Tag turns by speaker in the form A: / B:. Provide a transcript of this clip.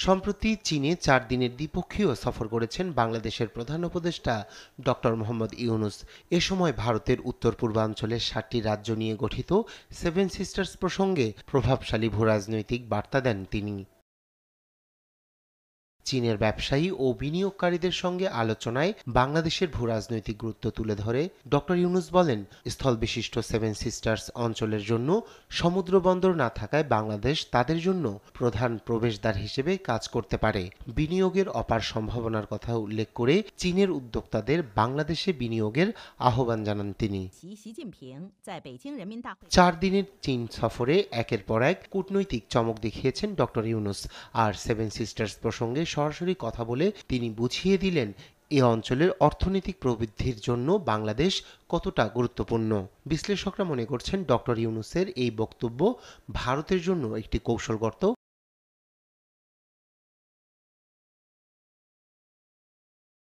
A: সম্প্রতি চীনে 4 দিনের দ্বিপক্ষীয় সফর করেছেন বাংলাদেশের প্রধান উপদেষ্টা ডক্টর মোহাম্মদ ইউনূস। এ সময় ভারতের উত্তর পূর্বাঞ্চলের 7টি রাজ্য নিয়ে গঠিত সেভেন সিস্টার্স প্রসঙ্গে প্রভাবশালী ভূরাজনৈতিক বার্তা দেন তিনি। চীনের ব্যবসায়ী ও বিনিয়োগকারীদের সঙ্গে আলোচনায় বাংলাদেশের ভূরাজনৈতিক গুরুত্ব তুলে ধরে ডক্টর ইউনূস বলেন, স্থলবিশিষ্ট সেভেন সিস্টার্স অঞ্চলের জন্য সমুদ্র বন্দর না থাকায় বাংলাদেশ তাদের জন্য প্রধান প্রবেশদ্বার হিসেবে কাজ করতে পারে। বিনিয়োগের অপার সম্ভাবনার কথা উল্লেখ করে চীনের উদ্যোক্তাদের বাংলাদেশে বিনিয়োগের আহ্বান জানান তিনি। 4 দিনের চীন সফরে একের পর এক কূটনৈতিক চমক দেখিয়েছেন ডক্টর ইউনূস। আর সেভেন সিস্টার্স প্রসঙ্গে সরাসরি কথা বলে তিনি বুঝিয়ে দিলেন এ অঞ্চলের অর্থনৈতিক প্রবৃদ্ধির জন্য বাংলাদেশ কতটা গুরুত্বপূর্ণ। বিশ্লেষকরা মনে করছেন ডক্টর ইউনূসের এই বক্তব্য ভারতের জন্য একটি কৌশলগত